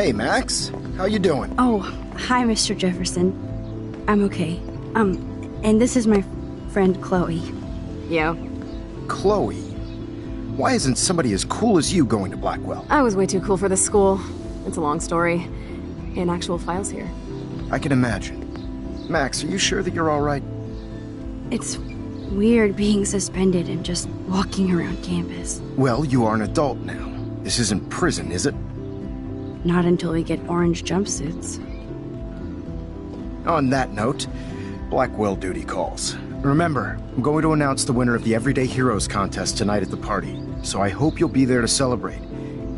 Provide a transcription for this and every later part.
Hey, Max. How you doing? Oh, hi, Mr. Jefferson. I'm okay. And this is my friend Chloe. Yeah. Chloe? Why isn't somebody as cool as you going to Blackwell? I was way too cool for this school. It's a long story. In actual files here. I can imagine. Max, are you sure that you're all right? It's weird being suspended and just walking around campus. Well, you are an adult now. This isn't prison, is it? Not until we get orange jumpsuits. On that note, Blackwell duty calls. Remember, I'm going to announce the winner of the Everyday Heroes contest tonight at the party, so I hope you'll be there to celebrate,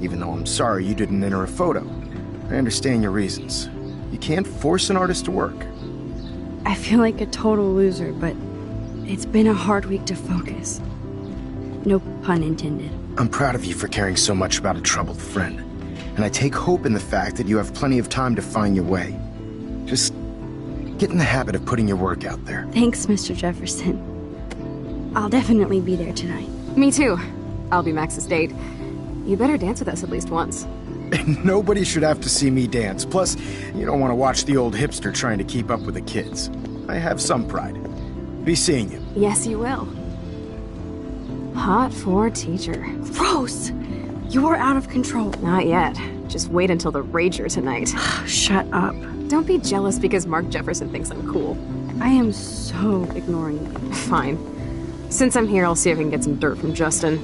even though I'm sorry you didn't enter a photo. I understand your reasons. You can't force an artist to work. I feel like a total loser, but it's been a hard week to focus. No pun intended. I'm proud of you for caring so much about a troubled friend, and I take hope in the fact that you have plenty of time to find your way. Just get in the habit of putting your work out there. Thanks, Mr. Jefferson. I'll definitely be there tonight. Me too. I'll be Max's date. You better dance with us at least once. Nobody should have to see me dance. Plus, you don't want to watch the old hipster trying to keep up with the kids. I have some pride. Be seeing you. Yes, you will. Hot for teacher. Gross! You are out of control. Not yet. Just wait until the Rager tonight. Shut up. Don't be jealous because Mark Jefferson thinks I'm cool. I am so ignoring you. Fine. Since I'm here, I'll see if I can get some dirt from Justin.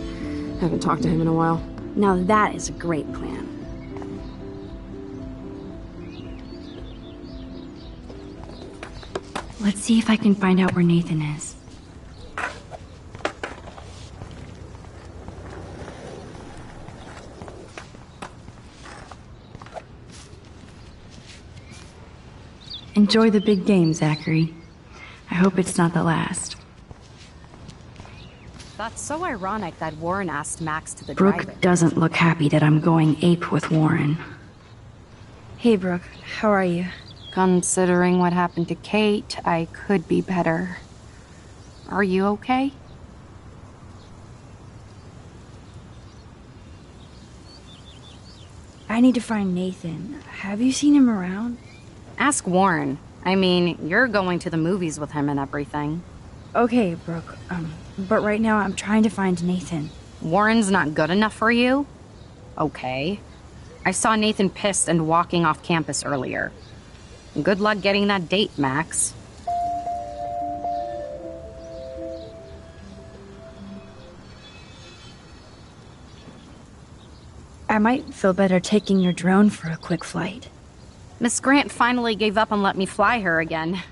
Haven't talked to him in a while. Now that is a great plan. Let's see if I can find out where Nathan is. Enjoy the big game, Zachary. I hope it's not the last. That's so ironic that Warren asked Max to the Brooke drive-in. doesn't look happy that I'm going ape with Warren. Hey, Brooke. How are you? Considering what happened to Kate, I could be better. Are you okay? I need to find Nathan. Have you seen him around? Ask Warren. I mean, you're going to the movies with him and everything. Okay, Brooke. But right now I'm trying to find Nathan. Warren's not good enough for you? Okay. I saw Nathan pissed and walking off campus earlier. Good luck getting that date, Max. I might feel better taking your drone for a quick flight. Miss Grant finally gave up and let me fly her again.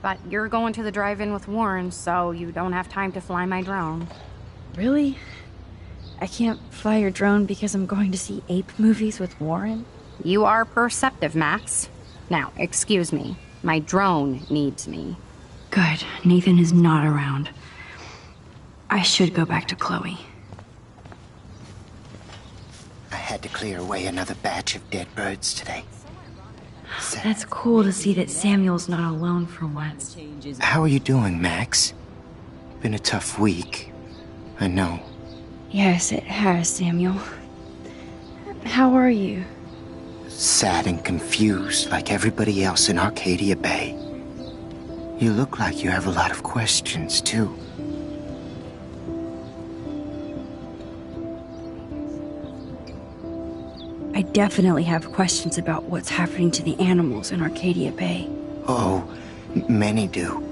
But you're going to the drive-in with Warren, so you don't have time to fly my drone. Really? I can't fly your drone because I'm going to see ape movies with Warren? You are perceptive, Max. Now, excuse me. My drone needs me. Good. Nathan is not around. I should go back to Chloe. I had to clear away another batch of dead birds today. That's cool to see that Samuel's not alone for once. How are you doing, Max? Been a tough week. I know. Yes, it has, Samuel. How are you? Sad and confused like everybody else in Arcadia Bay. You look like you have a lot of questions, too. I definitely have questions about what's happening to the animals in Arcadia Bay. Oh, many do.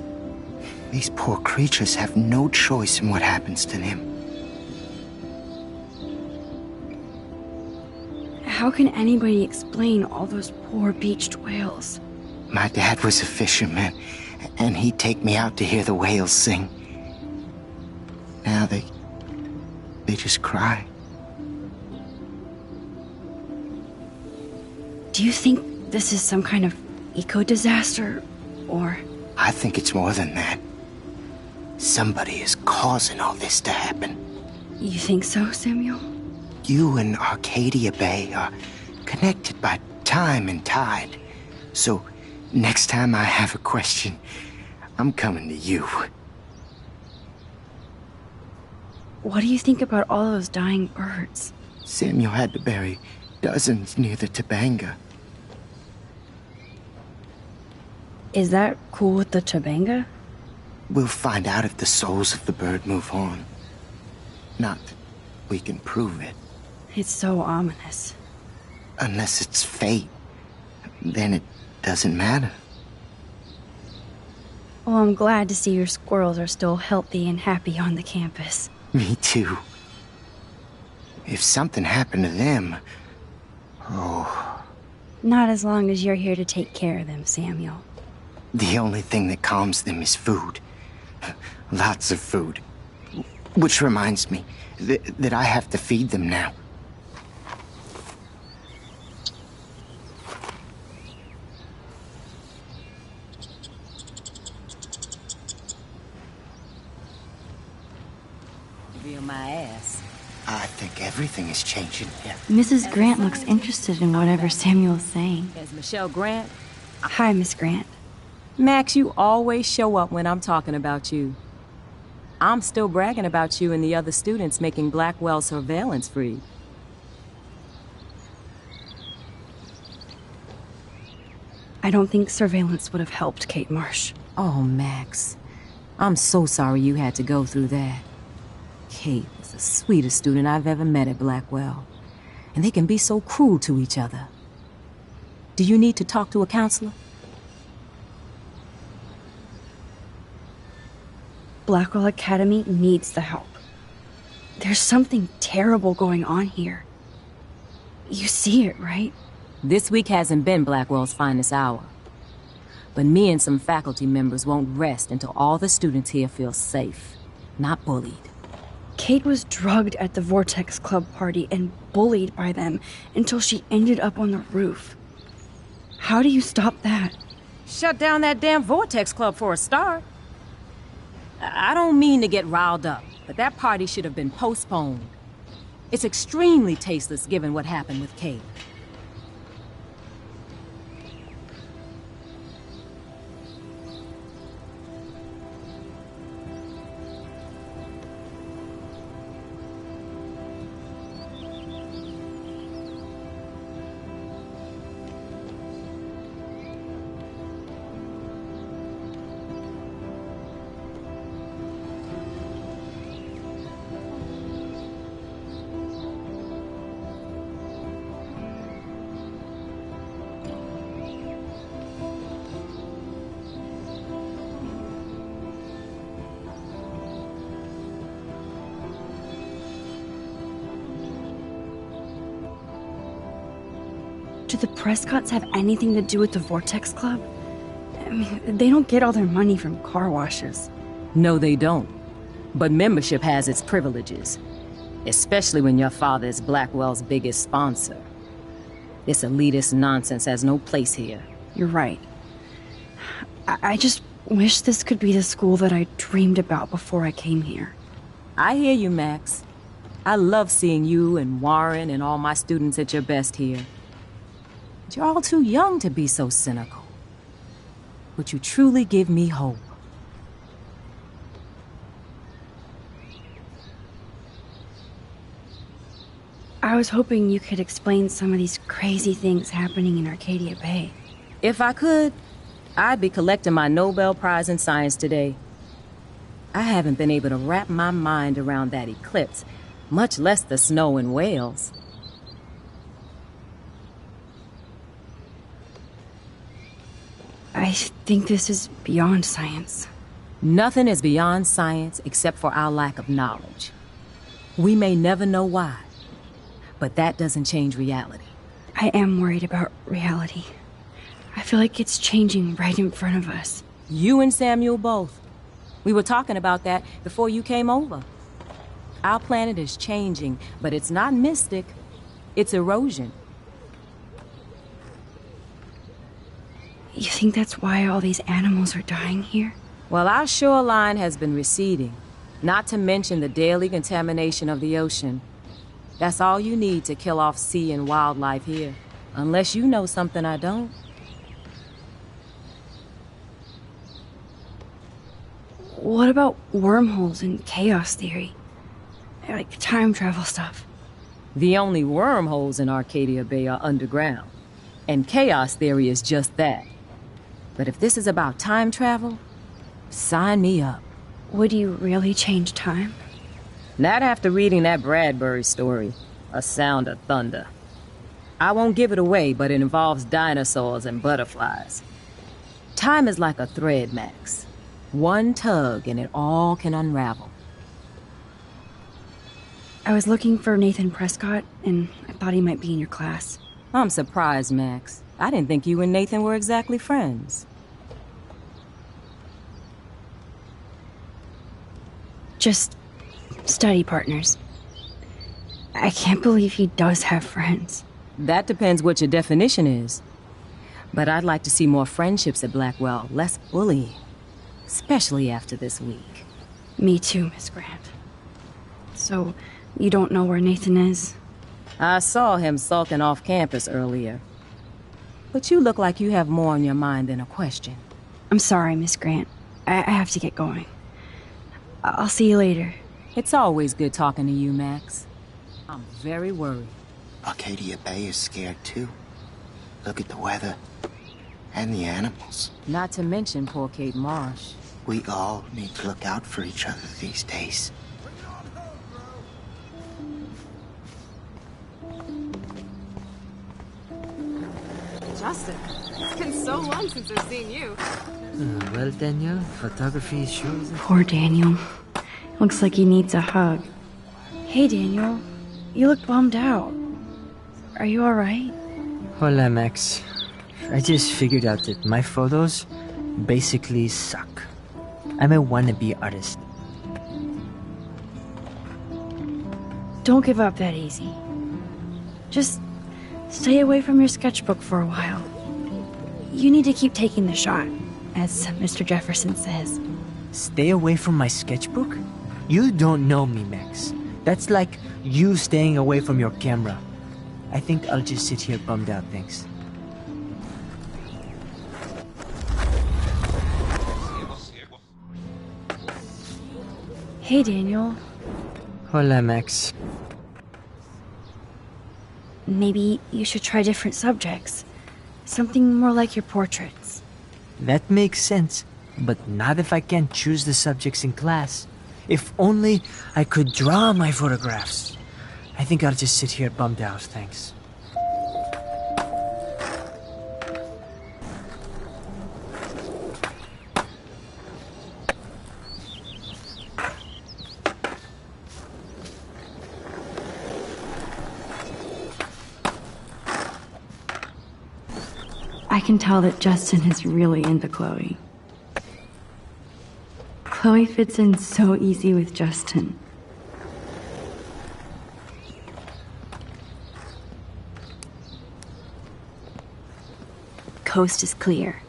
These poor creatures have no choice in what happens to them. How can anybody explain all those poor beached whales? My dad was a fisherman, and he'd take me out to hear the whales sing. Now they just cry. Do you think this is some kind of eco-disaster, or... I think it's more than that. Somebody is causing all this to happen. You think so, Samuel? You and Arcadia Bay are connected by time and tide. So, next time I have a question, I'm coming to you. What do you think about all those dying birds? Samuel had to bury dozens near the Tobanga. Is that cool with the Tobanga? We'll find out if the souls of the bird move on. Not that we can prove it. It's so ominous. Unless it's fate, then it doesn't matter. Well, I'm glad to see your squirrels are still healthy and happy on the campus. Me too. If something happened to them... Oh... Not as long as you're here to take care of them, Samuel. The only thing that calms them is food. Lots of food. Which reminds me that I have to feed them now. Reveal my ass. I think everything is changing here. Mrs. Grant looks interested in whatever Samuel's saying. As Michelle Grant. Hi, Miss Grant. Max, you always show up when I'm talking about you. I'm still bragging about you and the other students making Blackwell surveillance free. I don't think surveillance would have helped Kate Marsh. Oh, Max. I'm so sorry you had to go through that. Kate was the sweetest student I've ever met at Blackwell. And they can be so cruel to each other. Do you need to talk to a counselor? Blackwell Academy needs the help. There's something terrible going on here. You see it, right? This week hasn't been Blackwell's finest hour. But me and some faculty members won't rest until all the students here feel safe, not bullied. Kate was drugged at the Vortex Club party and bullied by them until she ended up on the roof. How do you stop that? Shut down that damn Vortex Club for a start. I don't mean to get riled up, but that party should have been postponed. It's extremely tasteless given what happened with Kate. Do the Prescotts have anything to do with the Vortex Club? I mean, they don't get all their money from car washes. No, they don't. But membership has its privileges. Especially when your father is Blackwell's biggest sponsor. This elitist nonsense has no place here. You're right. I just wish this could be the school that I dreamed about before I came here. I hear you, Max. I love seeing you and Warren and all my students at your best here. But you're all too young to be so cynical. But you truly give me hope. I was hoping you could explain some of these crazy things happening in Arcadia Bay. If I could, I'd be collecting my Nobel Prize in Science today. I haven't been able to wrap my mind around that eclipse, much less the snow in Wales. I think this is beyond science. Nothing is beyond science except for our lack of knowledge. We may never know why, but that doesn't change reality. I am worried about reality. I feel like it's changing right in front of us. You and Samuel both. We were talking about that before you came over. Our planet is changing, but it's not mystic. It's erosion. You think that's why all these animals are dying here? Well, our shoreline has been receding, not to mention the daily contamination of the ocean. That's all you need to kill off sea and wildlife here. Unless you know something I don't. What about wormholes and chaos theory? Like time travel stuff? The only wormholes in Arcadia Bay are underground, and chaos theory is just that. But if this is about time travel, sign me up. Would you really change time? Not after reading that Bradbury story, A Sound of Thunder. I won't give it away, but it involves dinosaurs and butterflies. Time is like a thread, Max. One tug and it all can unravel. I was looking for Nathan Prescott, and I thought he might be in your class. I'm surprised, Max. I didn't think you and Nathan were exactly friends. Just study partners. I can't believe he does have friends. That depends what your definition is. But I'd like to see more friendships at Blackwell, less bullying. Especially after this week. Me too, Miss Grant. So, you don't know where Nathan is? I saw him sulking off campus earlier. But you look like you have more on your mind than a question. I'm sorry, Miss Grant. I have to get going. I'll see you later. It's always good talking to you, Max. I'm very worried. Arcadia Bay is scared too. Look at the weather. And the animals. Not to mention poor Kate Marsh. We all need to look out for each other these days. Justin, it's been so long since I've seen you. Well, Daniel, photography shows... Poor Daniel. Looks like he needs a hug. Hey, Daniel. You look bummed out. Are you alright? Hola, Max. I just figured out that my photos basically suck. I'm a wannabe artist. Don't give up that easy. Just stay away from your sketchbook for a while. You need to keep taking the shot, as Mr. Jefferson says. Stay away from my sketchbook? You don't know me, Max. That's like you staying away from your camera. I think I'll just sit here bummed out, thanks. Hey, Daniel. Hola, Max. Maybe you should try different subjects. Something more like your portraits. That makes sense, but not if I can't choose the subjects in class. If only I could draw my photographs. I think I'll just sit here bummed out, thanks. I can tell that Justin is really into Chloe. Chloe fits in so easy with Justin. Coast is clear.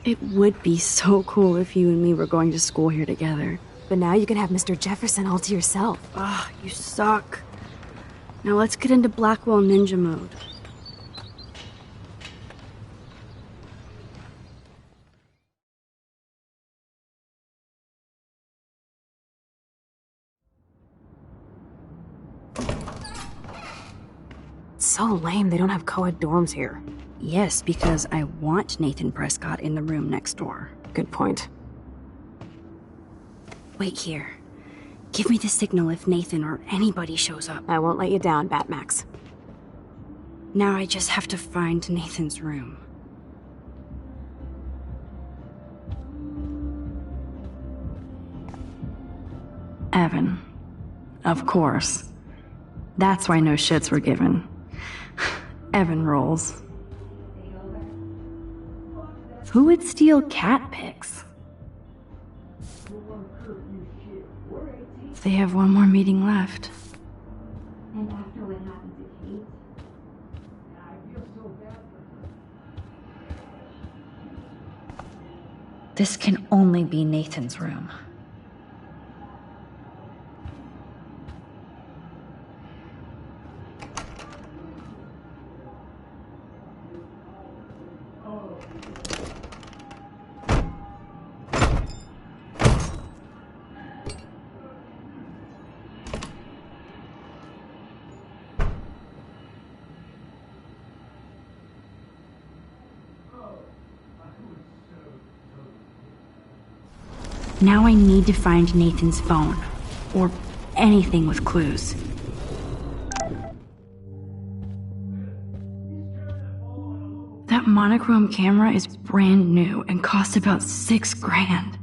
It would be so cool if you and me were going to school here together. But now you can have Mr. Jefferson all to yourself. Ah, you suck. Now let's get into Blackwell Ninja mode. It's so lame they don't have co-ed dorms here. Yes, because I want Nathan Prescott in the room next door. Good point. Wait here. Give me the signal if Nathan or anybody shows up. I won't let you down, Batmax. Now I just have to find Nathan's room. Evan. Of course. That's why no shits were given. Evan rolls. Who would steal cat pics? They have one more meeting left. And after what happened to Kate? I feel so bad for her. This can only be Nathan's room. Now I need to find Nathan's phone. Or anything with clues. That monochrome camera is brand new and cost about $6 grand.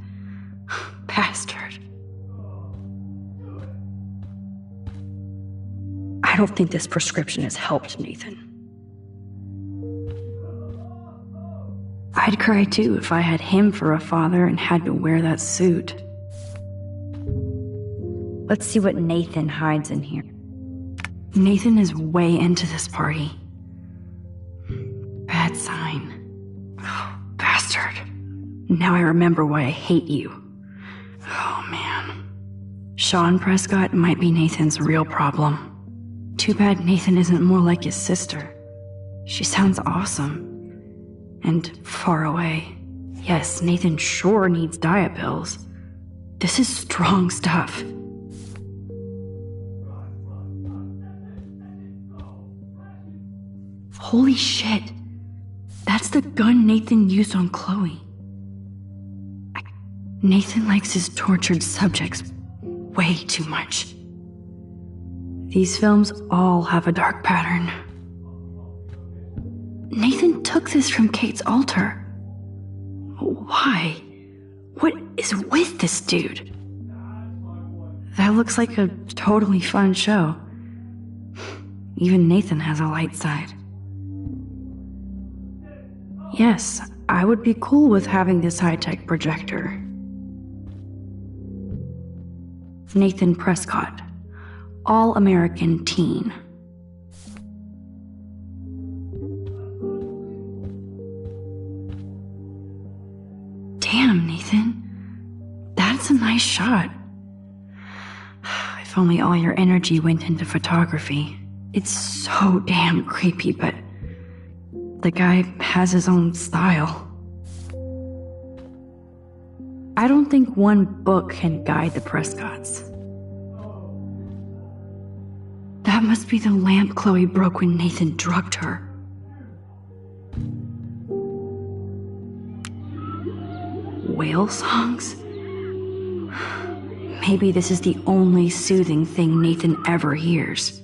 Bastard. I don't think this prescription has helped Nathan. I'd cry too if I had him for a father and had to wear that suit. Let's see what Nathan hides in here. Nathan is way into this party. Bad sign. Oh, bastard. Now I remember why I hate you. Oh, man. Sean Prescott might be Nathan's real problem. Too bad Nathan isn't more like his sister. She sounds awesome. And far away. Yes, Nathan sure needs diet pills. This is strong stuff. Holy shit. That's the gun Nathan used on Chloe. Nathan likes his tortured subjects way too much. These films all have a dark pattern. Nathan took this from Kate's altar. Why? What is with this dude? That looks like a totally fun show. Even Nathan has a light side. Yes, I would be cool with having this high-tech projector. Nathan Prescott, all-American teen. Damn, Nathan. That's a nice shot. If only all your energy went into photography. It's so damn creepy, but the guy has his own style. I don't think one book can guide the Prescotts. That must be the lamp Chloe broke when Nathan drugged her. Whale songs? Maybe this is the only soothing thing Nathan ever hears.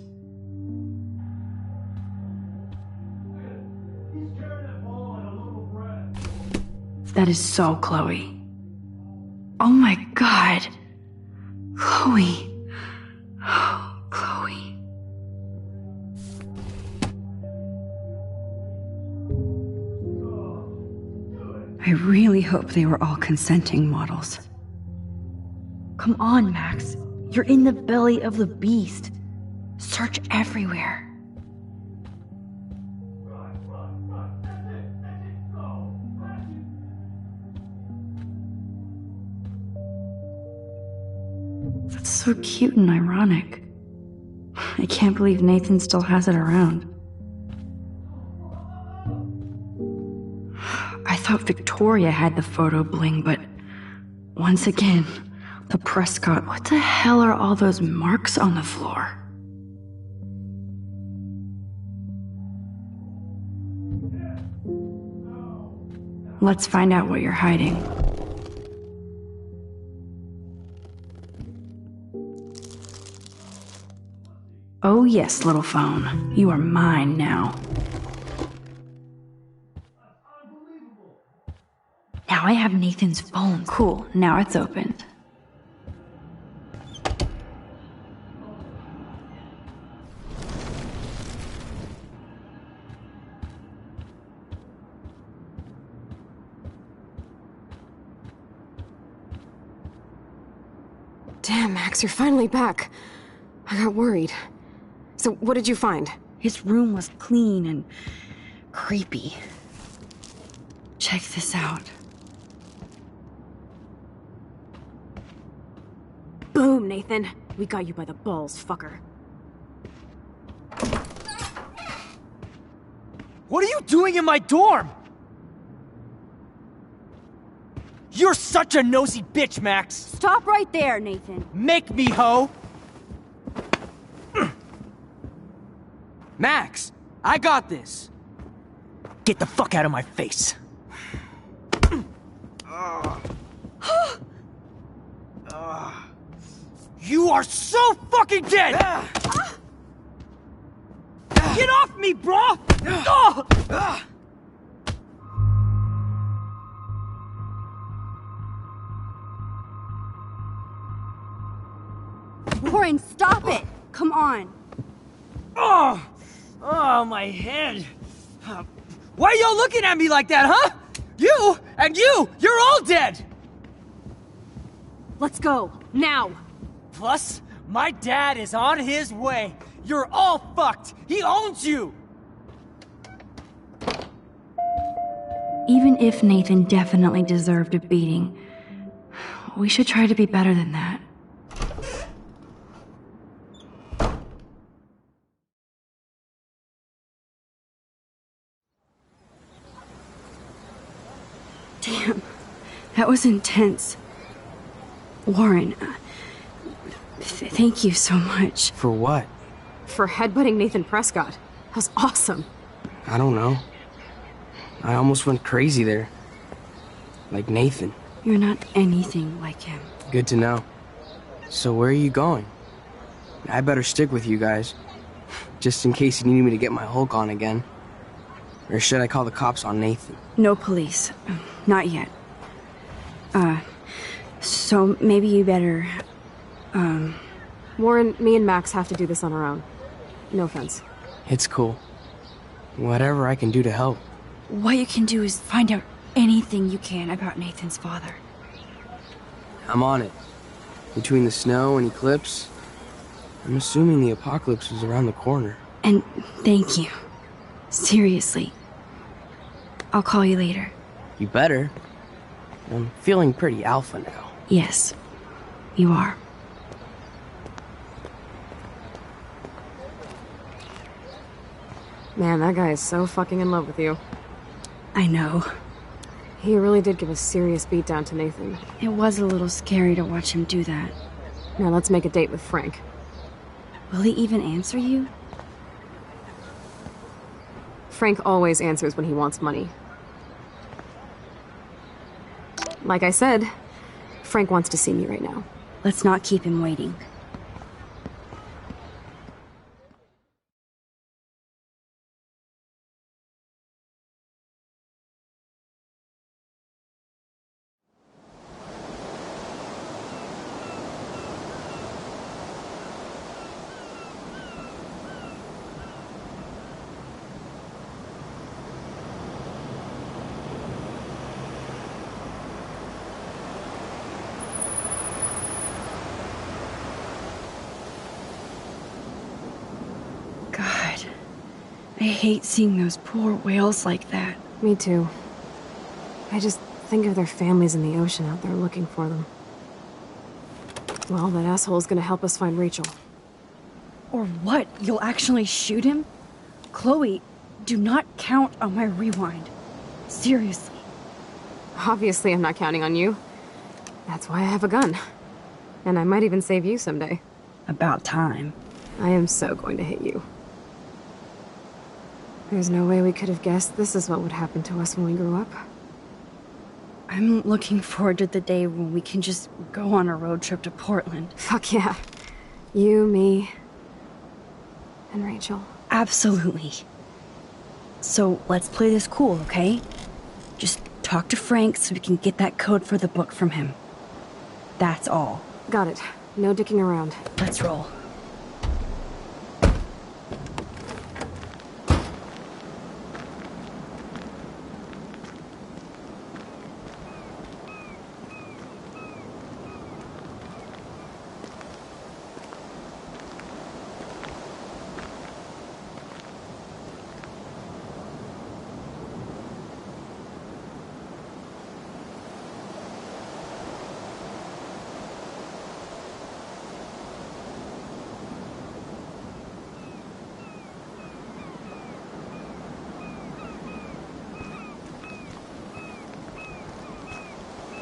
That is so Chloe. Oh my god. Chloe. Oh, Chloe. I really hope they were all consenting models. Come on, Max. You're in the belly of the beast. Search everywhere. That's so cute and ironic. I can't believe Nathan still has it around. I thought Victoria had the photo bling, but once again, the Prescott. What the hell are all those marks on the floor? Let's find out what you're hiding. Oh yes, little phone. You are mine now. Now I have Nathan's phone. Cool, now it's opened. Damn, Max, you're finally back. I got worried. So, what did you find? His room was clean and creepy. Check this out. Boom, Nathan. We got you by the balls, fucker. What are you doing in my dorm? You're such a nosy bitch, Max! Stop right there, Nathan. Make me, ho! Max, I got this. Get the fuck out of my face. You are so fucking dead! Get off me, bro! Warren, stop it! Come on. Oh, my head. Why are y'all looking at me like that, huh? You and you're all dead! Let's go, now! Plus, my dad is on his way. You're all fucked. He owns you. Even if Nathan definitely deserved a beating, we should try to be better than that. Damn, that was intense. Warren, thank you so much. For what? For headbutting Nathan Prescott. That was awesome. I don't know. I almost went crazy there. Like Nathan. You're not anything like him. Good to know. So where are you going? I better stick with you guys. Just in case you need me to get my Hulk on again. Or should I call the cops on Nathan? No police. Not yet. So maybe you better, Warren, me and Max have to do this on our own. No offense. It's cool. Whatever I can do to help. What you can do is find out anything you can about Nathan's father. I'm on it. Between the snow and eclipse, I'm assuming the apocalypse is around the corner. And thank you. Seriously. I'll call you later. You better. I'm feeling pretty alpha now. Yes, you are. Man, that guy is so fucking in love with you. I know. He really did give a serious beatdown to Nathan. It was a little scary to watch him do that. Now let's make a date with Frank. Will he even answer you? Frank always answers when he wants money. Like I said, Frank wants to see me right now. Let's not keep him waiting. God, I hate seeing those poor whales like that. Me too. I just think of their families in the ocean out there looking for them. Well, that asshole's gonna help us find Rachel. Or what? You'll actually shoot him? Chloe, do not count on my rewind. Seriously. Obviously, I'm not counting on you. That's why I have a gun. And I might even save you someday. About time. I am so going to hit you. There's no way we could have guessed this is what would happen to us when we grew up. I'm looking forward to the day when we can just go on a road trip to Portland. Fuck yeah. You, me, and Rachel. Absolutely. So let's play this cool, okay? Just talk to Frank so we can get that code for the book from him. That's all. Got it. No dicking around. Let's roll.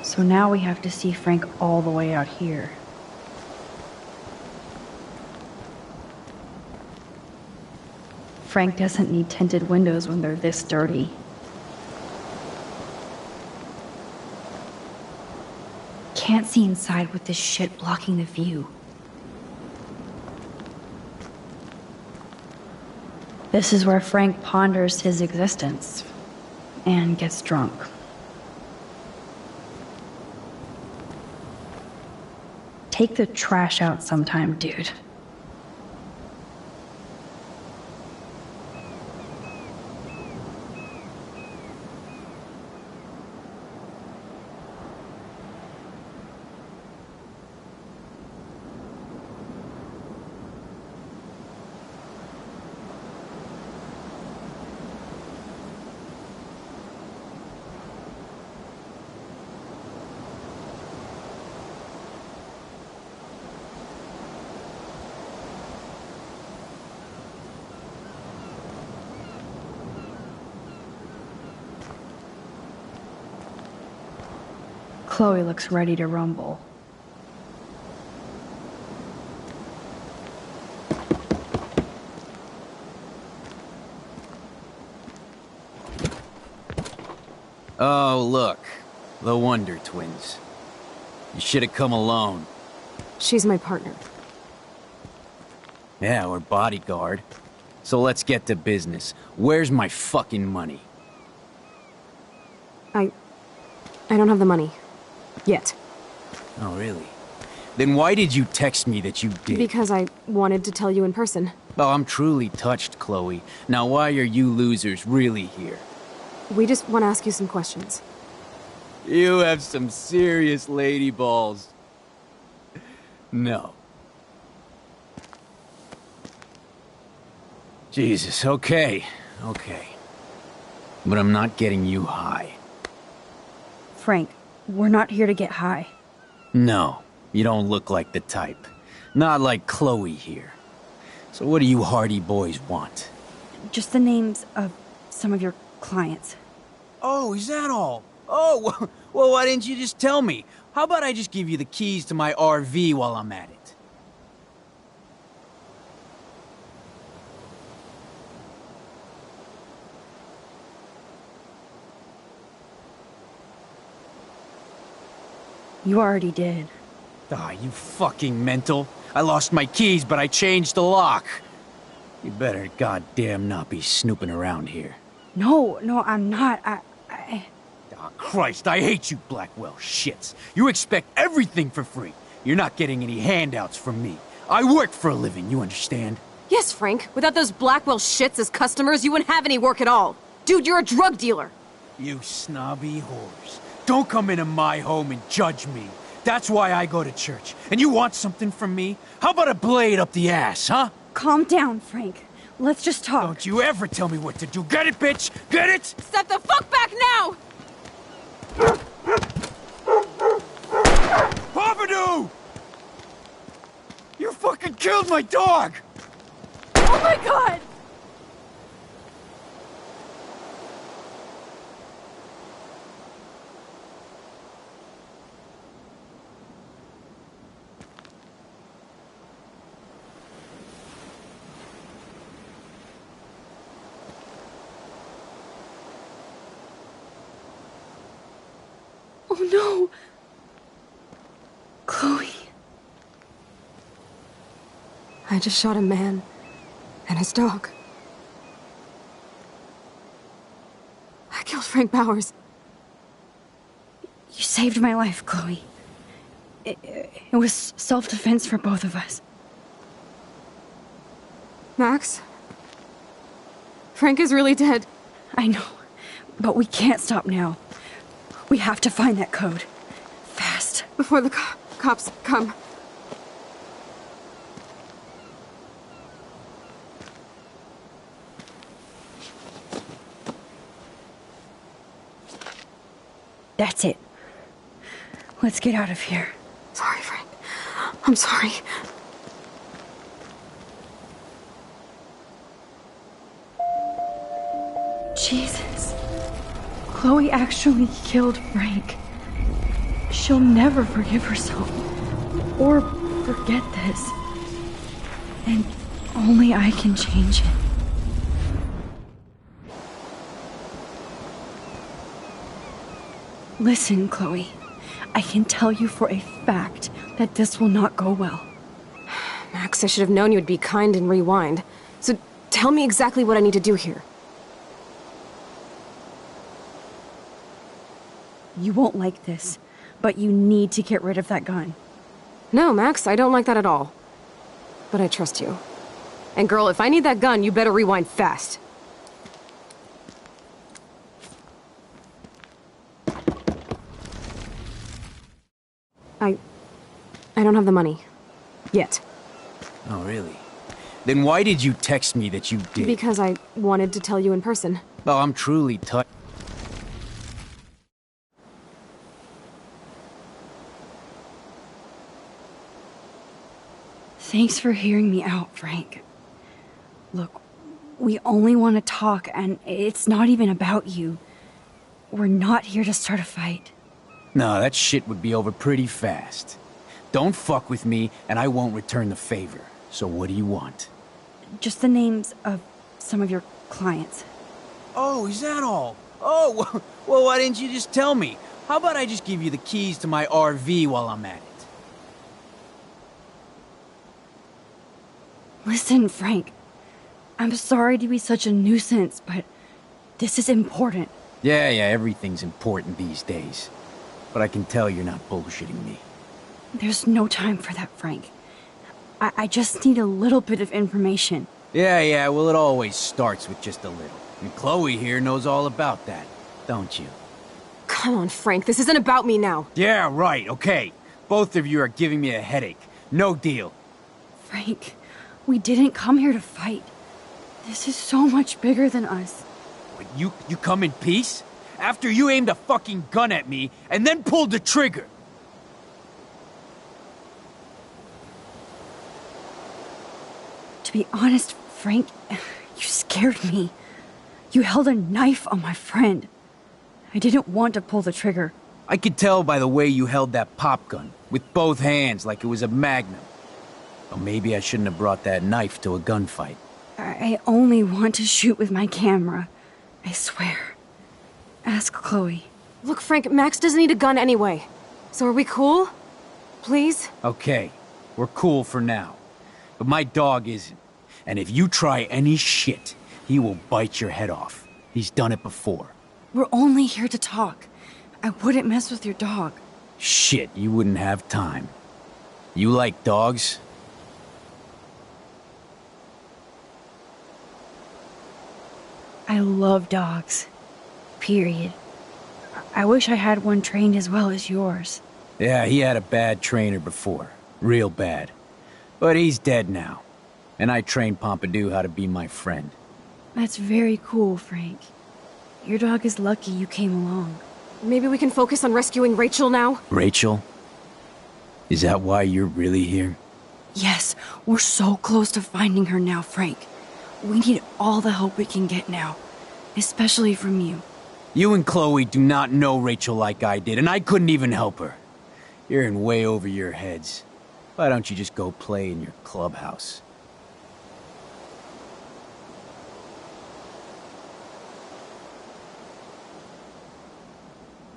So now we have to see Frank all the way out here. Frank doesn't need tinted windows when they're this dirty. can't see inside with this shit blocking the view. This is where Frank ponders his existence and gets drunk. Take the trash out sometime, dude. Chloe looks ready to rumble. Oh, look. The Wonder Twins. You should have come alone. She's my partner. Yeah, or bodyguard. So let's get to business. Where's my fucking money? I don't have the money. Yet. Oh, really? Then why did you text me that you did? Because I wanted to tell you in person. Oh, I'm truly touched, Chloe. Now why are you losers really here? We just want to ask you some questions. You have some serious lady balls. No. Jesus, okay. But I'm not getting you high. Frank, we're not here to get high. No, you don't look like the type. Not like Chloe here. So what do you hardy boys want? Just the names of some of your clients. Oh, is that all? Oh, well, why didn't you just tell me? How about I just give you the keys to my RV while I'm at it? You already did. Ah, you fucking mental. I lost my keys, but I changed the lock. You better goddamn not be snooping around here. No, I'm not. Oh, Christ, I hate you Blackwell shits. You expect everything for free. You're not getting any handouts from me. I work for a living, you understand? Yes, Frank. Without those Blackwell shits as customers, you wouldn't have any work at all. Dude, you're a drug dealer. You snobby whores. Don't come into my home and judge me. That's why I go to church. And you want something from me? How about a blade up the ass, huh? Calm down, Frank. Let's just talk. Don't you ever tell me what to do. Get it, bitch? Get it? Step the fuck back now! Pompidou! You fucking killed my dog! Oh my god! Oh no! Chloe. I just shot a man and his dog. I killed Frank Bowers. You saved my life, Chloe. It was self-defense for both of us. Max? Frank is really dead. I know, but we can't stop now. We have to find that code. Fast. Before the cops come. That's it. Let's get out of here. Sorry, Frank. I'm sorry. Jesus. Chloe actually killed Frank. She'll never forgive herself. Or forget this. And only I can change it. Listen, Chloe. I can tell you for a fact that this will not go well. Max, I should have known you would be kind and rewind. So tell me exactly what I need to do here. You won't like this, but you need to get rid of that gun. No, Max, I don't like that at all. But I trust you. And girl, if I need that gun, you better rewind fast. I don't have the money. Yet. Oh, really? Then why did you text me that you did? Because I wanted to tell you in person. Oh, I'm truly touched. Thanks for hearing me out, Frank. Look, we only want to talk, and it's not even about you. We're not here to start a fight. No, that shit would be over pretty fast. Don't fuck with me, and I won't return the favor. So what do you want? Just the names of some of your clients. Oh, is that all? Oh, well, why didn't you just tell me? How about I just give you the keys to my RV while I'm at it? Listen, Frank. I'm sorry to be such a nuisance, but this is important. Yeah, everything's important these days. But I can tell you're not bullshitting me. There's no time for that, Frank. I just need a little bit of information. Yeah, well, it always starts with just a little. And Chloe here knows all about that, don't you? Come on, Frank, this isn't about me now. Yeah, right, okay. Both of you are giving me a headache. No deal. Frank, we didn't come here to fight. This is so much bigger than us. What, you come in peace? After you aimed a fucking gun at me and then pulled the trigger. To be honest, Frank, you scared me. You held a knife on my friend. I didn't want to pull the trigger. I could tell by the way you held that pop gun, with both hands like it was a magnum. Or maybe I shouldn't have brought that knife to a gunfight. I only want to shoot with my camera. I swear. Ask Chloe. Look, Frank, Max doesn't need a gun anyway. So are we cool? Please? Okay, we're cool for now. But my dog isn't. And if you try any shit, he will bite your head off. He's done it before. We're only here to talk. I wouldn't mess with your dog. Shit, you wouldn't have time. You like dogs? I love dogs. Period. I wish I had one trained as well as yours. Yeah, he had a bad trainer before. Real bad. But he's dead now. And I trained Pompidou how to be my friend. That's very cool, Frank. Your dog is lucky you came along. Maybe we can focus on rescuing Rachel now? Rachel? Is that why you're really here? Yes, we're so close to finding her now, Frank. We need all the help we can get now. Especially from you. You and Chloe do not know Rachel like I did, and I couldn't even help her. You're in way over your heads. Why don't you just go play in your clubhouse?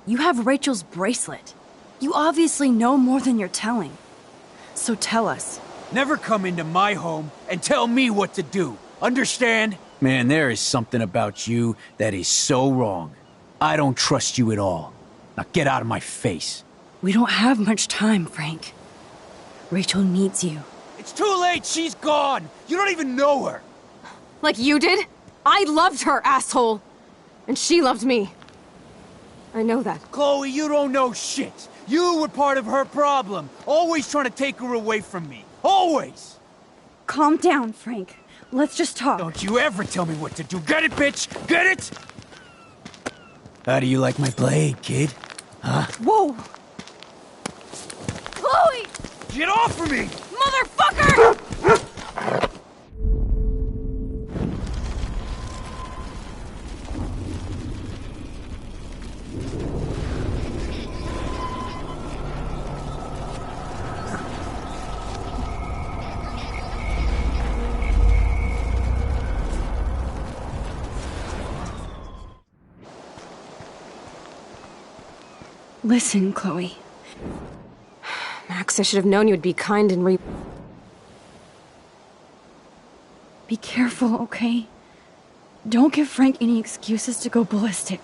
You have Rachel's bracelet. You obviously know more than you're telling. So tell us. Never come into my home and tell me what to do. Understand? Man, there is something about you that is so wrong. I don't trust you at all. Now get out of my face. We don't have much time, Frank. Rachel needs you. It's too late. She's gone. You don't even know her. Like you did? I loved her, asshole. And she loved me. I know that. Chloe, you don't know shit. You were part of her problem. Always trying to take her away from me. Always! Calm down, Frank. Let's just talk. Don't you ever tell me what to do. Get it, bitch? Get it? How do you like my blade, kid? Huh? Whoa! Chloe! Get off of me! Motherfucker! Listen, Chloe. Max, I should have known you would be kind and Be careful, okay? Don't give Frank any excuses to go ballistic.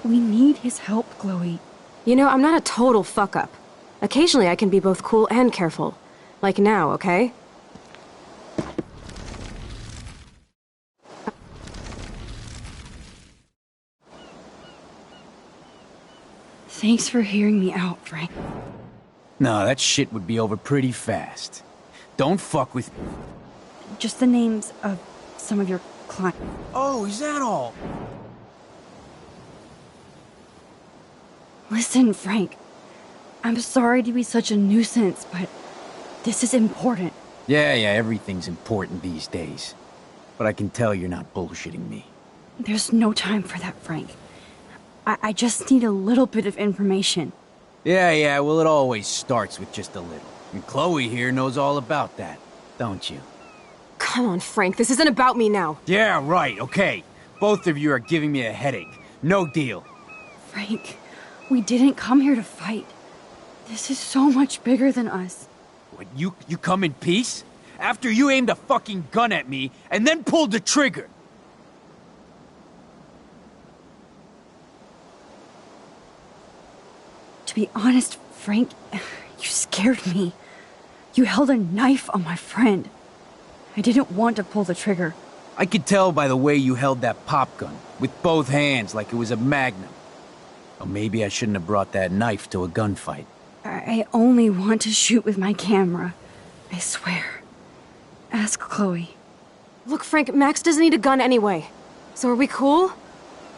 We need his help, Chloe. You know, I'm not a total fuck-up. Occasionally I can be both cool and careful. Like now, okay? Thanks for hearing me out, Frank. No, that shit would be over pretty fast. Don't fuck with... Just the names of some of your clients. Oh, is that all? Listen, Frank. I'm sorry to be such a nuisance, but this is important. Yeah, everything's important these days. But I can tell you're not bullshitting me. There's no time for that, Frank. I just need a little bit of information. Yeah, well, it always starts with just a little. And Chloe here knows all about that, don't you? Come on, Frank, this isn't about me now. Yeah, right, okay. Both of you are giving me a headache. No deal. Frank, we didn't come here to fight. This is so much bigger than us. What, you come in peace? After you aimed a fucking gun at me and then pulled the trigger? To be honest, Frank, you scared me. You held a knife on my friend. I didn't want to pull the trigger. I could tell by the way you held that pop gun, with both hands like it was a magnum. Or maybe I shouldn't have brought that knife to a gunfight. I only want to shoot with my camera. I swear. Ask Chloe. Look, Frank, Max doesn't need a gun anyway. So are we cool?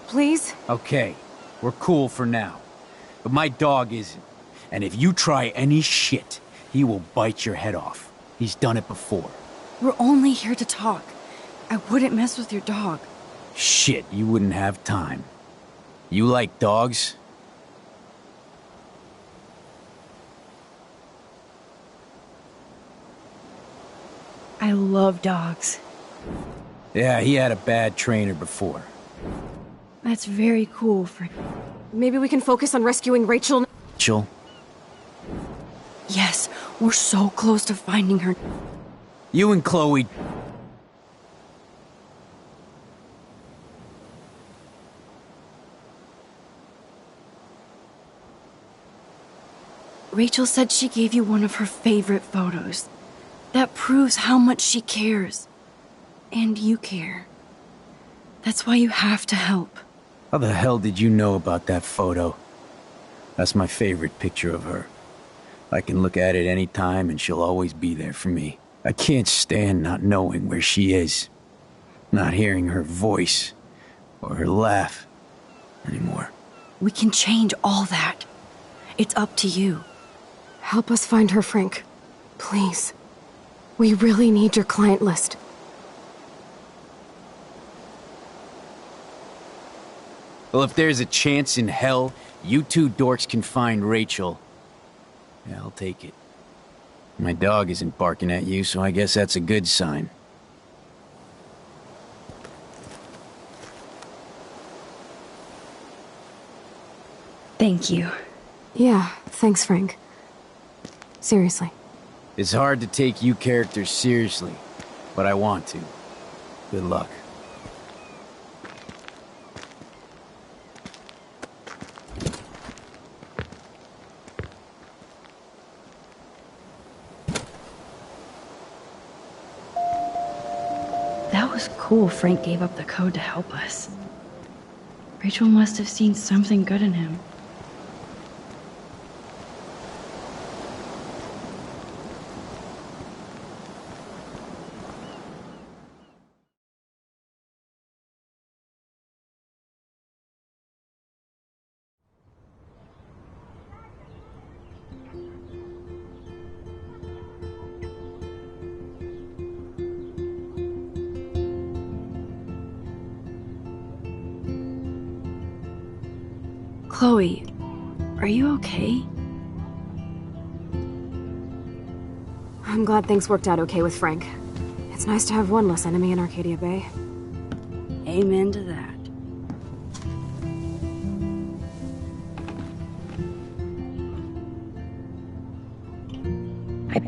Please? Okay, we're cool for now. But my dog isn't. And if you try any shit, he will bite your head off. He's done it before. We're only here to talk. I wouldn't mess with your dog. Shit, you wouldn't have time. You like dogs? I love dogs. Yeah, he had a bad trainer before. That's very cool, Frank. Maybe we can focus on rescuing Rachel. Rachel? Yes, we're so close to finding her. You and Chloe... Rachel said she gave you one of her favorite photos. That proves how much she cares. And you care. That's why you have to help. How the hell did you know about that photo? That's my favorite picture of her. I can look at it any time and she'll always be there for me. I can't stand not knowing where she is. Not hearing her voice or her laugh anymore. We can change all that. It's up to you. Help us find her, Frank. Please. We really need your client list. Well, if there's a chance in hell, you two dorks can find Rachel. Yeah, I'll take it. My dog isn't barking at you, so I guess that's a good sign. Thank you. Yeah, thanks, Frank. Seriously. It's hard to take you characters seriously, but I want to. Good luck. That was cool Frank gave up the code to help us. Rachel must have seen something good in him. Chloe, are you okay? I'm glad things worked out okay with Frank. It's nice to have one less enemy in Arcadia Bay. Amen to that.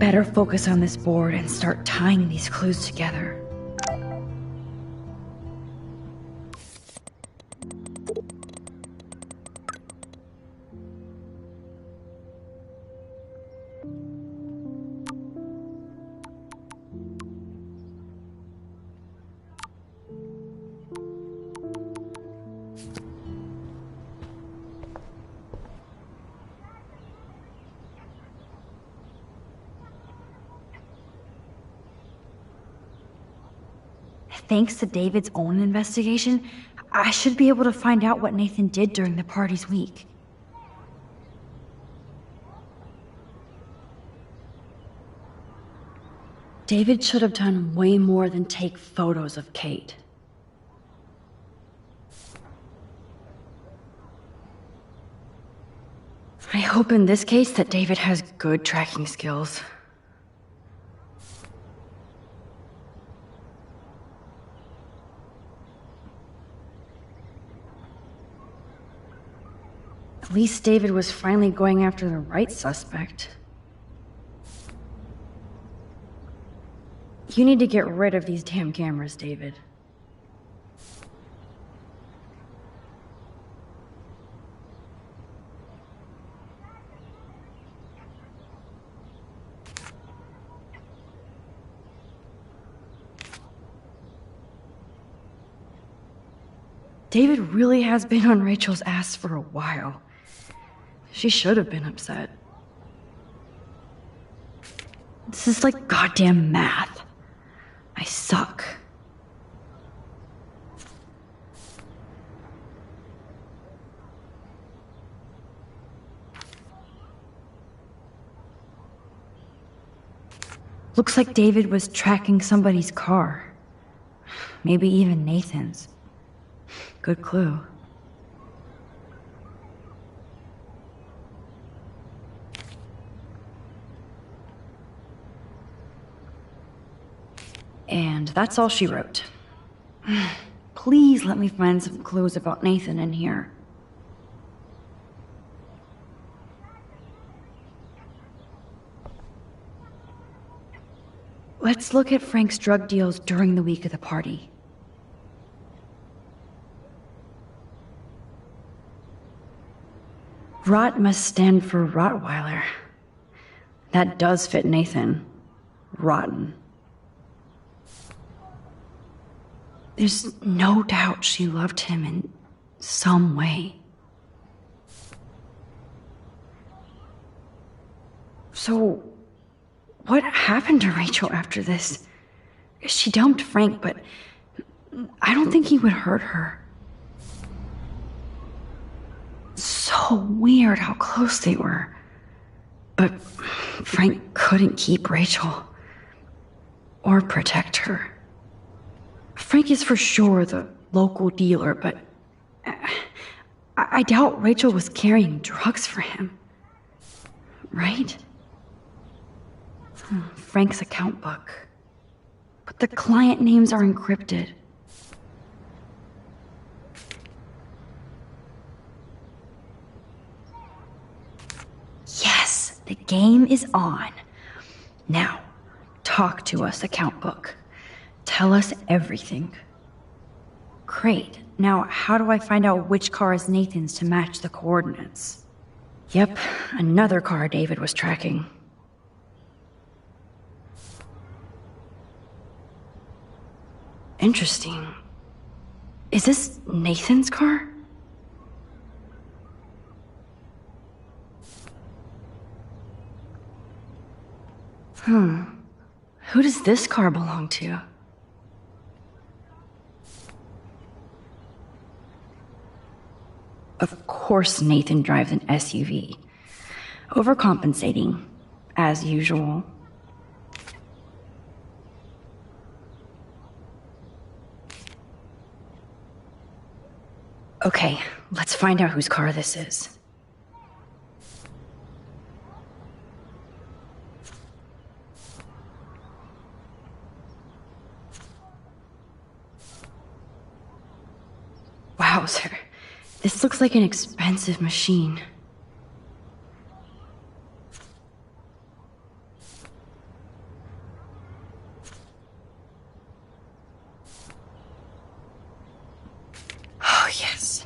better focus on this board and start tying these clues together. Thanks to David's own investigation, I should be able to find out what Nathan did during the party's week. David should have done way more than take photos of Kate. I hope in this case that David has good tracking skills. At least David was finally going after the right suspect. You need to get rid of these damn cameras, David. David really has been on Rachel's ass for a while. She should have been upset. This is like goddamn math. I suck. Looks like David was tracking somebody's car. Maybe even Nathan's. Good clue. And that's all she wrote. Please let me find some clues about Nathan in here. Let's look at Frank's drug deals during the week of the party. Rot must stand for Rottweiler. That does fit Nathan. Rotten. There's no doubt she loved him in some way. So, what happened to Rachel after this? She dumped Frank, but I don't think he would hurt her. So weird how close they were. But Frank couldn't keep Rachel. Or protect her. Frank is for sure the local dealer, but I doubt Rachel was carrying drugs for him. Right? Frank's account book. But the client names are encrypted. Yes, the game is on. Now, talk to us, account book. Tell us everything. Great. Now, how do I find out which car is Nathan's to match the coordinates? Yep, another car David was tracking. Interesting. Is this Nathan's car? Who does this car belong to? Of course Nathan drives an SUV. Overcompensating, as usual. Okay, let's find out whose car this is. Wowzer. This looks like an expensive machine.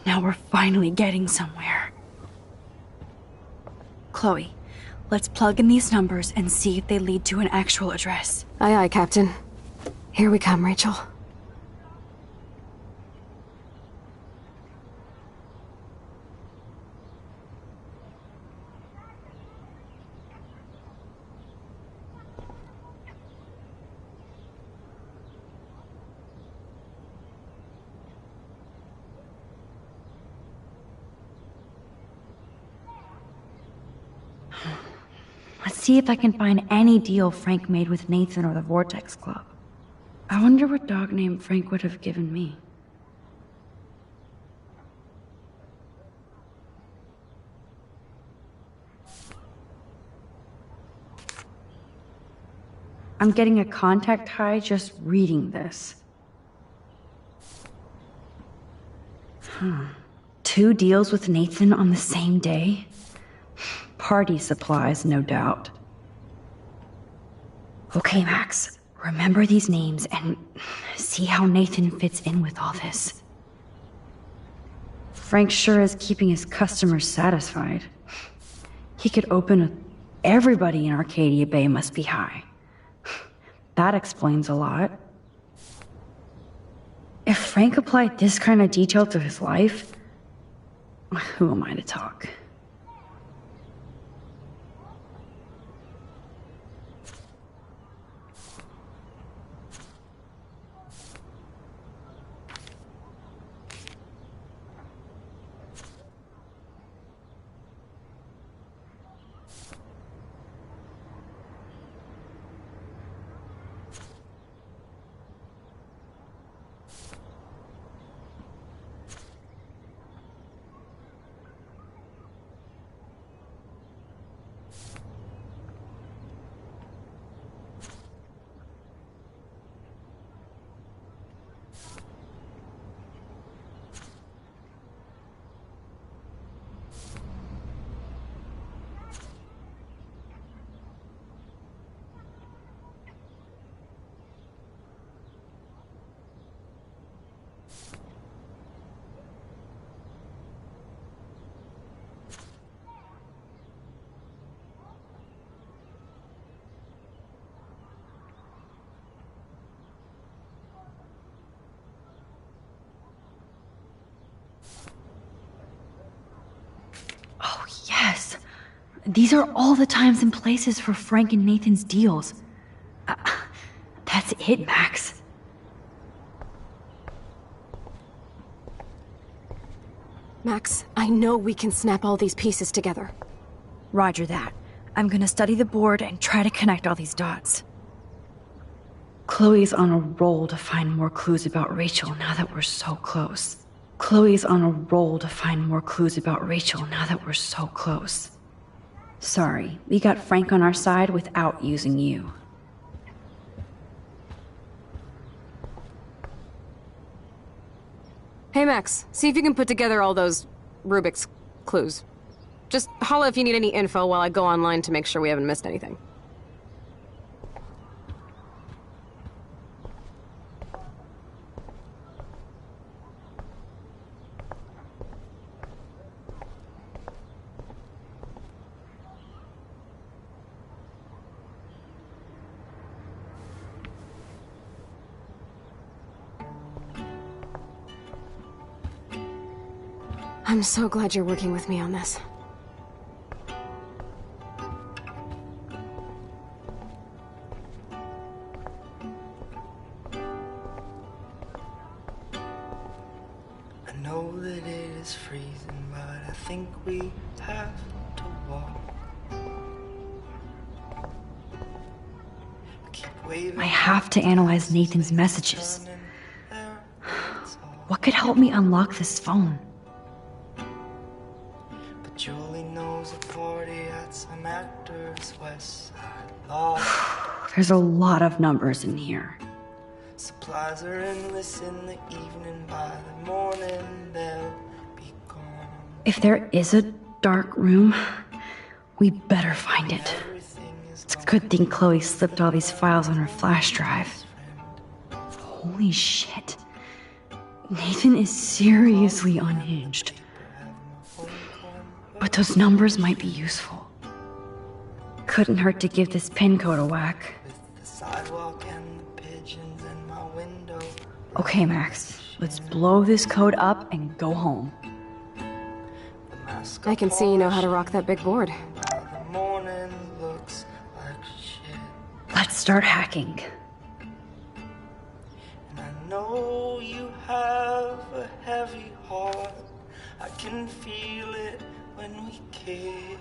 Now we're finally getting somewhere. Chloe, let's plug in these numbers and see if they lead to an actual address. Aye, aye, Captain. Here we come, Rachel. Let's see if I can find any deal Frank made with Nathan or the Vortex Club. I wonder what dog name Frank would have given me. I'm getting a contact high just reading this. 2 deals with Nathan on the same day? Party supplies, no doubt. Okay, Max. Remember these names and see how Nathan fits in with all this. Frank sure is keeping his customers satisfied. He could open a... Everybody in Arcadia Bay must be high. That explains a lot. If Frank applied this kind of detail to his life, who am I to talk? Yes. These are all the times and places for Frank and Nathan's deals. That's it, Max. Max, I know we can snap all these pieces together. Roger that. I'm gonna study the board and try to connect all these dots. Chloe's on a roll to find more clues about Rachel now that we're so close. Chloe's on a roll to find more clues about Rachel now that we're so close. Sorry, we got Frank on our side without using you. Hey Max, see if you can put together all those Rubik's clues. Just holla if you need any info while I go online to make sure we haven't missed anything. I'm so glad you're working with me on this. I know that it is freezing, but I think we have to walk. I have to analyze Nathan's messages. What could help me unlock this phone? Julie knows a party at some actor's West Side Law. There's a lot of numbers in here. Supplies are endless in the evening, by the morning they'll be gone. If there is a dark room, we better find it. It's a good thing Chloe slipped all these files on her flash drive. Holy shit. Nathan is seriously unhinged. But those numbers might be useful. Couldn't hurt to give this pin code a whack. Okay, Max. Let's blow this code up and go home. I can see you know how to rock that big board. Let's start hacking. And I know you have a heavy heart. I can feel it when we kiss.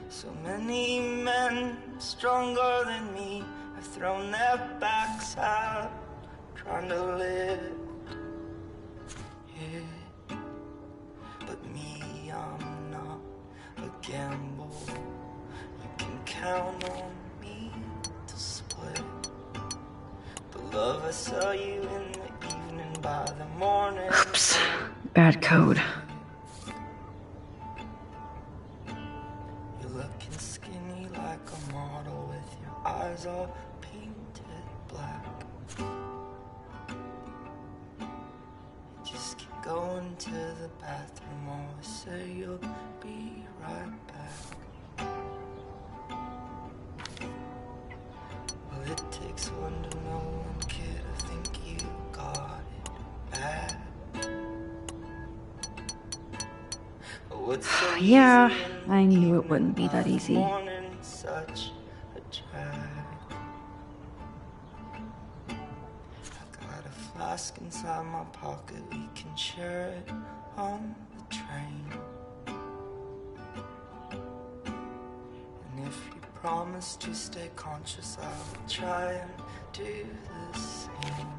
So many men stronger than me have thrown their backs out, trying to live. Yeah. But me, I'm not a gamble. You can count on me to split the love I saw you in the evening by the morning. Oops. Bad code. You're looking skinny like a model with your eyes all painted black. Just keep going to the bathroom, always say you'll be right back. Well, it takes one to know one, kid. I think you got it bad. But what's so Yeah, easy in I the knew it evening wouldn't be that by the easy. morning, such a drag. I got a flask inside my pocket, we can share it on the train. And if you promise to stay conscious, I will try and do the same.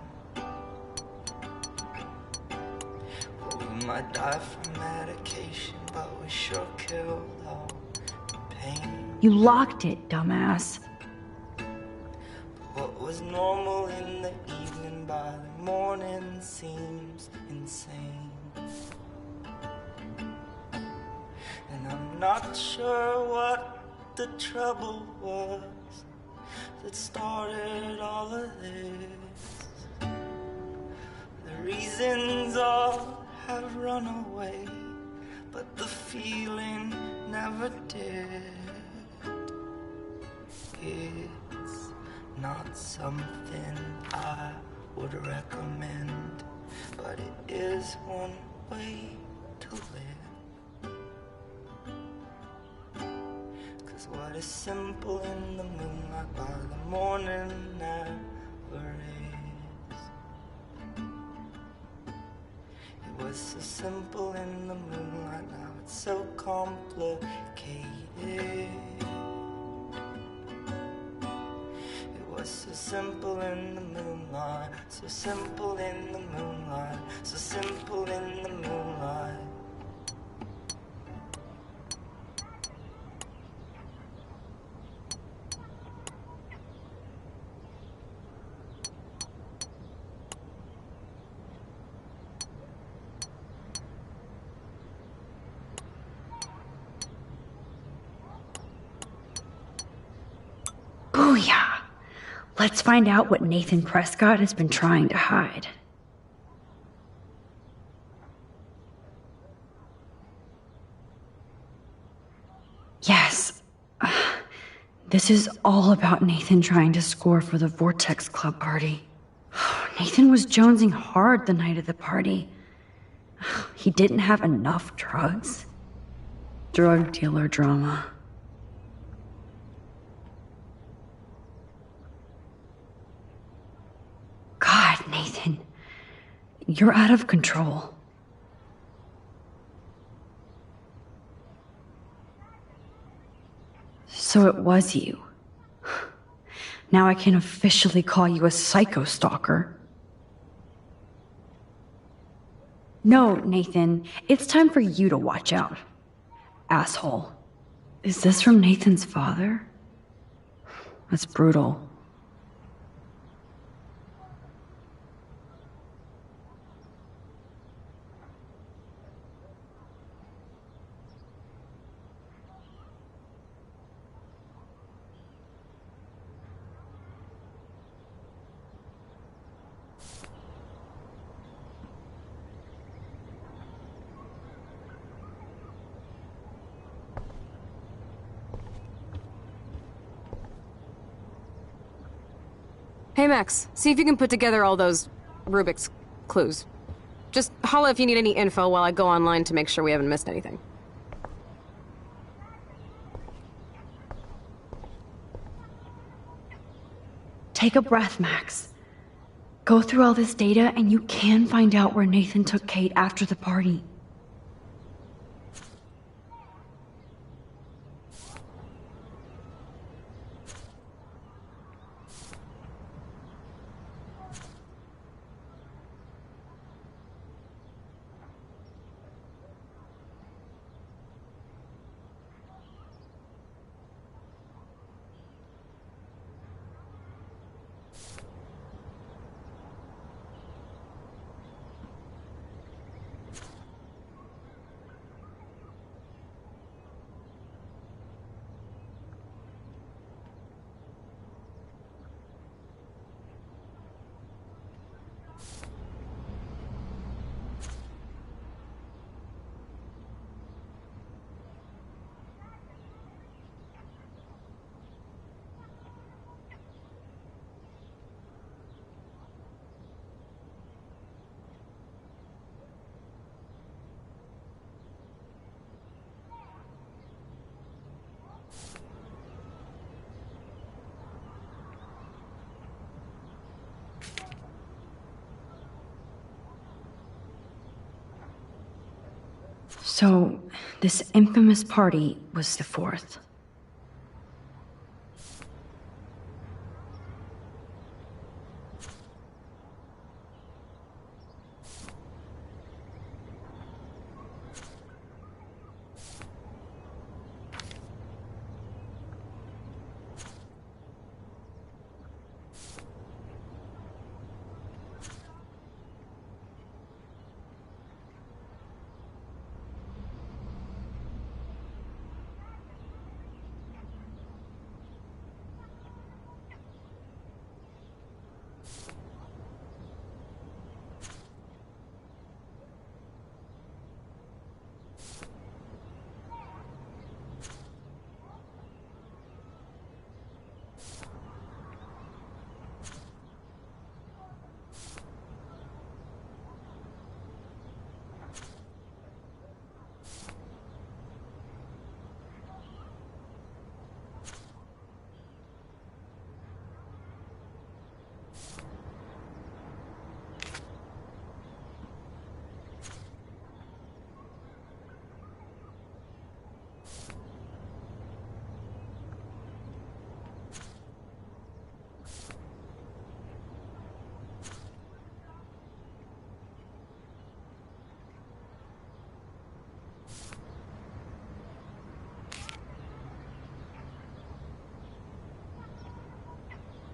Well, we might die from medication, but we sure killed all the pain. You locked it, dumbass. What was normal in the evening by the morning seems insane. And I'm not sure what the trouble was that started all of this. The reasons all have run away, but the feeling never did. It's not something I would recommend, but it is one way to live. 'Cause what is simple in the moonlight by the morning never is. It was so simple in the moonlight, now it's so complicated. It was so simple in the moonlight, so simple in the moonlight, so simple in the moonlight. Booyah! Let's find out what Nathan Prescott has been trying to hide. Yes. This is all about Nathan trying to score for the Vortex Club party. Nathan was jonesing hard the night of the party. He didn't have enough drugs. Drug dealer drama. God, Nathan. You're out of control. So it was you. Now I can officially call you a psycho stalker. No, Nathan. It's time for you to watch out. Asshole. Is this from Nathan's father? That's brutal. Hey, Max. See if you can put together all those Rubik's clues. Just holla if you need any info while I go online to make sure we haven't missed anything. Take a breath, Max. Go through all this data and you can find out where Nathan took Kate after the party. So, this infamous party was the 4th.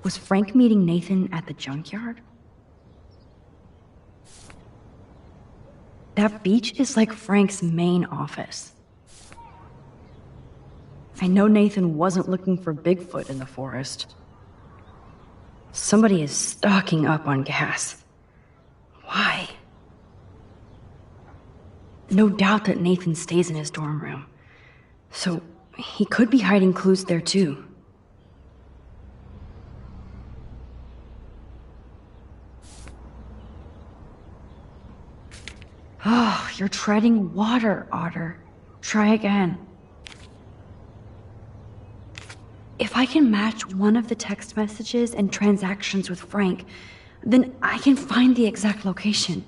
Was Frank meeting Nathan at the junkyard? That beach is like Frank's main office. I know Nathan wasn't looking for Bigfoot in the forest. Somebody is stocking up on gas. Why? No doubt that Nathan stays in his dorm room. So he could be hiding clues there too. Oh, you're treading water, Otter. Try again. If I can match one of the text messages and transactions with Frank, then I can find the exact location.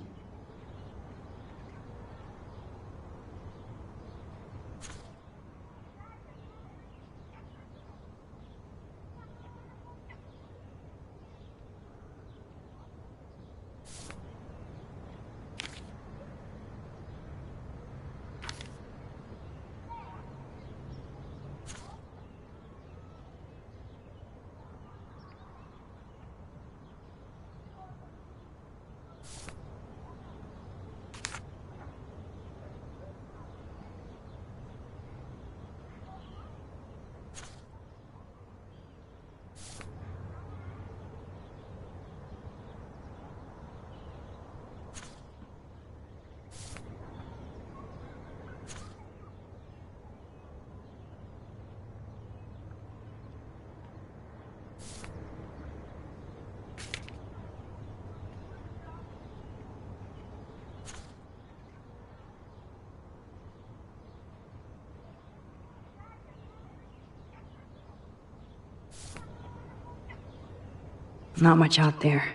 Not much out there.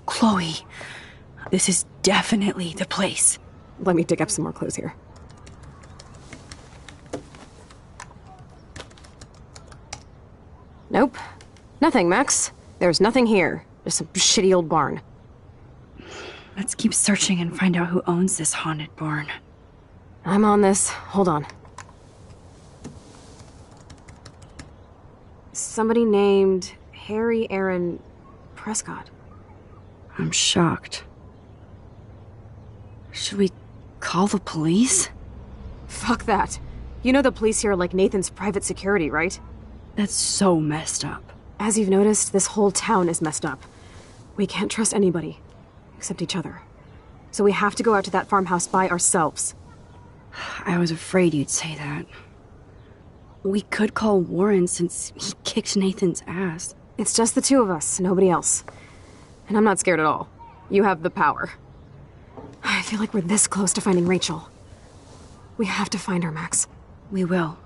Chloe, this is definitely the place. Let me dig up some more clues here. Nope. Nothing, Max. There's nothing here. Just some shitty old barn. Let's keep searching and find out who owns this haunted barn. I'm on this. Hold on. Somebody named Harry Aaron Prescott. I'm shocked. Should we call the police? Fuck that. You know the police here are like Nathan's private security, right? That's so messed up. As you've noticed, this whole town is messed up. We can't trust anybody, except each other. So we have to go out to that farmhouse by ourselves. I was afraid you'd say that. We could call Warren since he kicked Nathan's ass. It's just the two of us, nobody else. And I'm not scared at all. You have the power. I feel like we're this close to finding Rachel. We have to find her, Max. We will.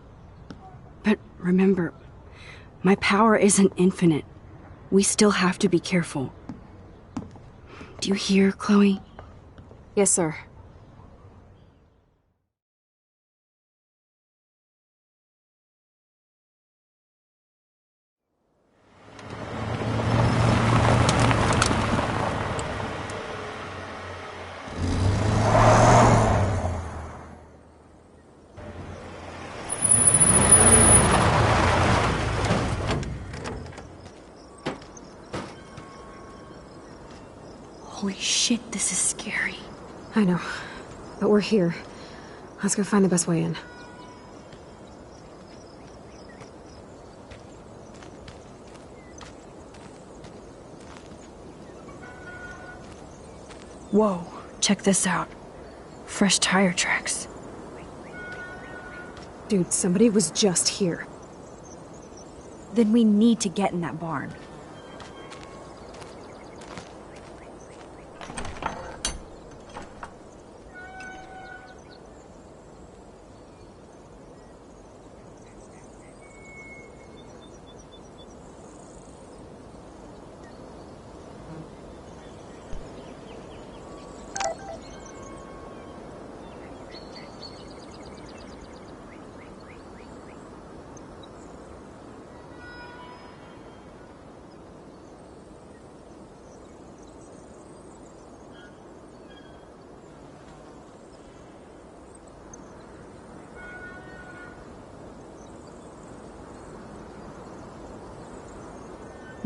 But remember, my power isn't infinite. We still have to be careful. Do you hear, Chloe? Yes, sir. Holy shit, this is scary. I know. But we're here. Let's go find the best way in. Whoa, check this out. Fresh tire tracks. Dude, somebody was just here. Then we need to get in that barn.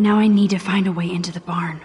Now I need to find a way into the barn.